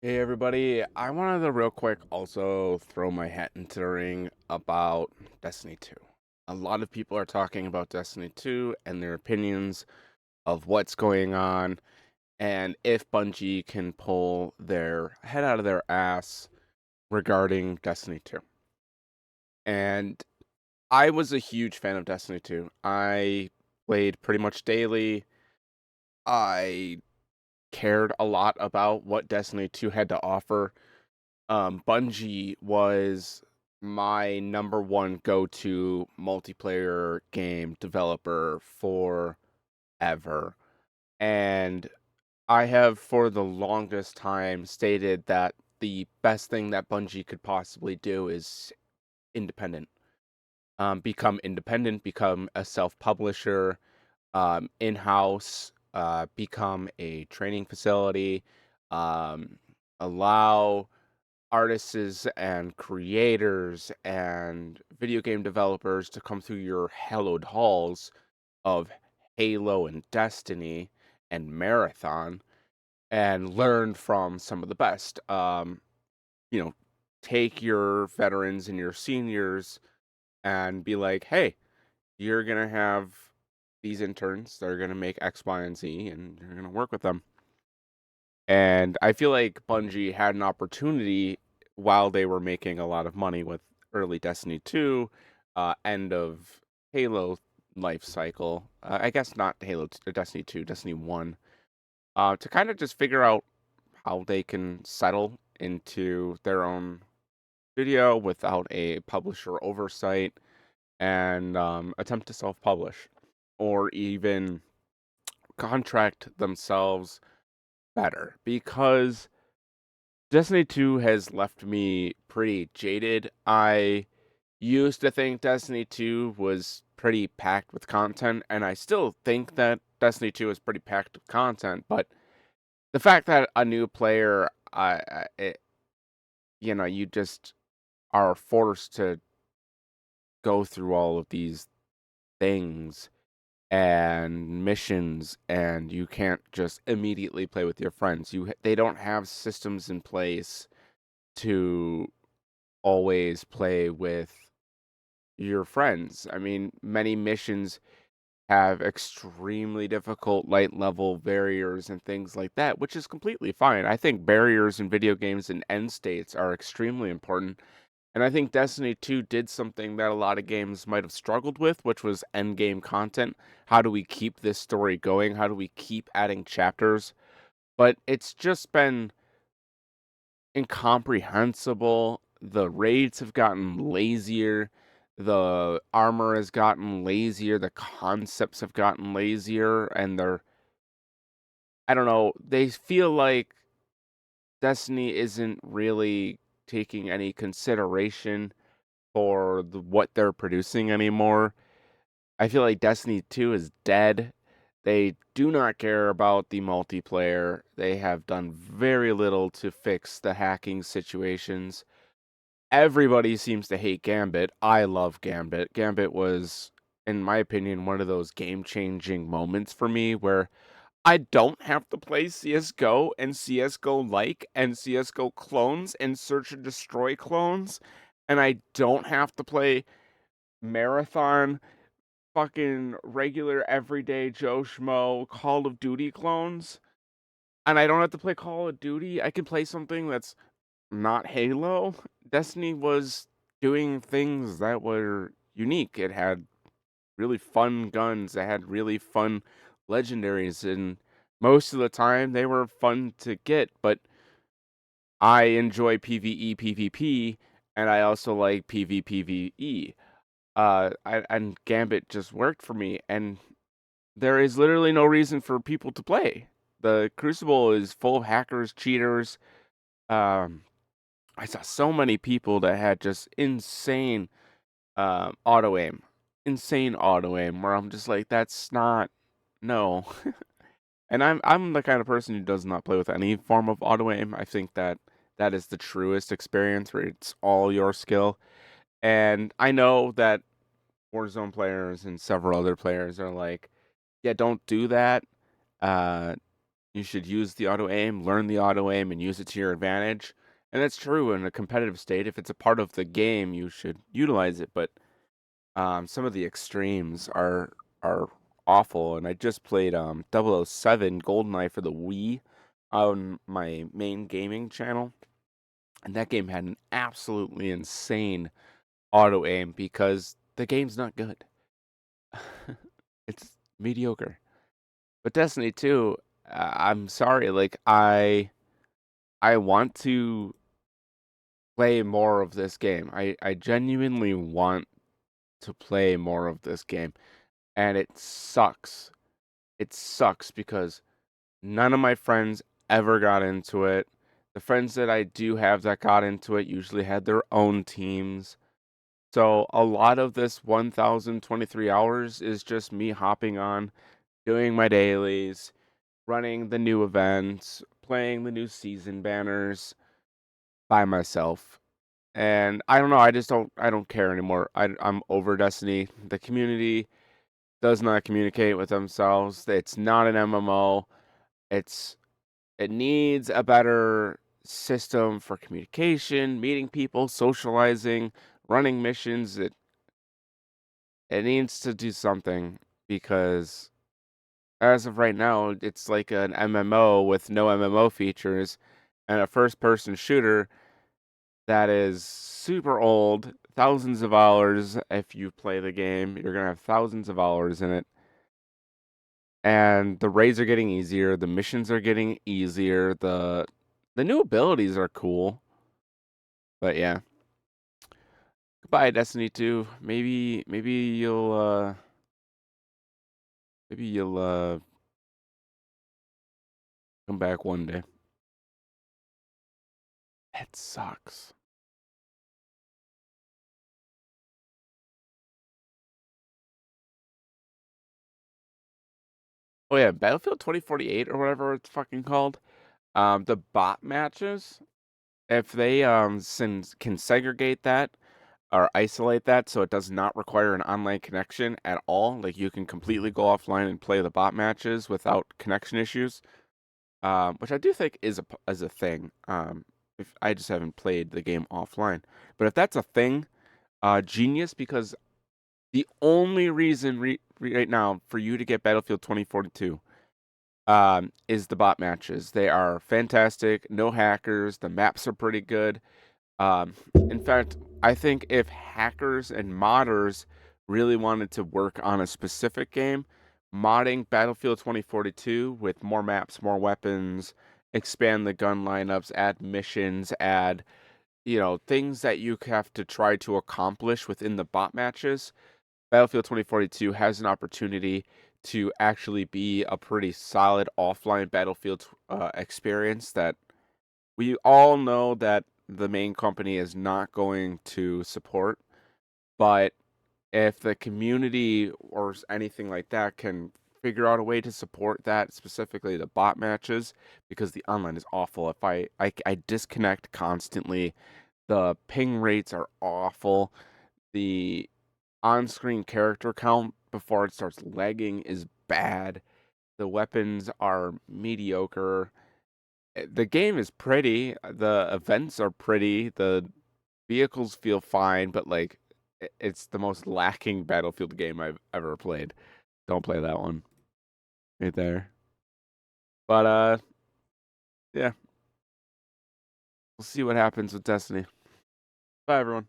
Hey everybody, I wanted to real quick also throw my hat into the ring about Destiny 2. A lot of people are talking about Destiny 2 and their opinions of what's going on and if Bungie can pull their head out of their ass regarding Destiny 2. And I was a huge fan of Destiny 2. I played pretty much daily. I cared a lot about what Destiny 2 had to offer. Bungie was my number one go-to multiplayer game developer forever. And I have for the longest time stated that the best thing that Bungie could possibly do is independent. Become independent, become a self-publisher, in-house, become a training facility, um, allow artists and creators and video game developers to come through your hallowed halls of Halo and Destiny and Marathon and learn from some of the best. You know, take your veterans and your seniors and be like, hey, you're going to have these interns that are going to make X, Y, and Z, and you're going to work with them. And I feel like Bungie had an opportunity while they were making a lot of money with early Destiny 2, end of Halo life cycle. I guess not Destiny 2, Destiny 1, to kind of just figure out how they can settle into their own studio without a publisher oversight and attempt to self publish or even contract themselves better because Destiny 2 has left me pretty jaded. I used to think Destiny 2 was pretty packed with content, and I still think that Destiny 2 is pretty packed with content, but the fact that a new player, you just are forced to go through all of these things and missions, and you can't just immediately play with your friends. They don't have systems in place to always play with your friends. I mean, many missions have extremely difficult light level barriers and things like that, which is completely fine. I think barriers in video games and end states are extremely important. And I think Destiny 2 did something that a lot of games might have struggled with, which was end game content. How do we keep this story going? How do we keep adding chapters? But it's just been incomprehensible. The raids have gotten lazier. The armor has gotten lazier. The concepts have gotten lazier. And I don't know, they feel like Destiny isn't really taking any consideration for what they're producing anymore. I feel like Destiny 2 is dead. They do not care about the multiplayer. They have done very little to fix the hacking situations. Everybody seems to hate Gambit. I love Gambit. Gambit was, in my opinion, one of those game-changing moments for me where I don't have to play CS:GO and CS:GO like and CS:GO clones and search and destroy clones, and I don't have to play Marathon fucking regular everyday Joe Schmo Call of Duty clones, and I don't have to play Call of Duty. I can play something that's not Halo. Destiny was doing things that were unique. It had really fun guns. It had really fun legendaries, and most of the time they were fun to get. But I enjoy PvE, PvP, and I also like PvPvE. And Gambit just worked for me, and there is literally no reason for people to play. The Crucible is full of hackers, cheaters. Um, I saw so many people that had just insane auto aim, where I'm just like, that's not no. And I'm the kind of person who does not play with any form of auto aim. I think that that is the truest experience where it's all your skill. And I know that Warzone players and several other players are like, yeah, don't do that. Uh, You should use the auto aim, learn the auto aim, and use it to your advantage. And that's true in a competitive state. If it's a part of the game, you should utilize it. But some of the extremes are awful. And I just played 007 GoldenEye for the Wii on my main gaming channel, and that game had an absolutely insane auto aim because the game's not good. It's mediocre. But Destiny 2, I'm sorry, like I want to play more of this game. I genuinely want to play more of this game. And it sucks. It sucks because none of my friends ever got into it. The friends that I do have that got into it usually had their own teams. So a lot of this 1023 hours is just me hopping on, doing my dailies, running the new events, playing the new season banners by myself. And I don't know, I don't care anymore. I'm over Destiny. The community does not communicate with themselves. It's not an MMO. It's it needs a better system for communication, meeting people, socializing, running missions. It needs to do something because as of right now, it's like an MMO with no MMO features and a first person shooter that is super old, thousands of hours. If you play the game, you're going to have thousands of hours in it. And the raids are getting easier, the missions are getting easier, the new abilities are cool. But yeah. Goodbye, Destiny 2. Maybe you'll come back one day. It sucks. Oh yeah, Battlefield 2048 or whatever it's fucking called. The bot matches, if they can segregate that or isolate that so it does not require an online connection at all, like you can completely go offline and play the bot matches without connection issues, which I do think is a thing. If I just haven't played the game offline, but if that's a thing, genius, because the only reason right now for you to get Battlefield 2042 is the bot matches. They are fantastic. No hackers. The maps are pretty good. In fact, I think if hackers and modders really wanted to work on a specific game, modding Battlefield 2042 with more maps, more weapons, expand the gun lineups, add missions, add, things that you have to try to accomplish within the bot matches. Battlefield 2042 has an opportunity to actually be a pretty solid offline Battlefield experience that we all know that the main company is not going to support. But if the community or anything like that can figure out a way to support that, specifically the bot matches, because the online is awful. If I disconnect constantly, the ping rates are awful. The on-screen character count before it starts lagging is bad. The weapons are mediocre. The game is pretty. The events are pretty. The vehicles feel fine, but like it's the most lacking Battlefield game I've ever played. Don't play that one right there. But yeah, we'll see what happens with Destiny. Bye everyone.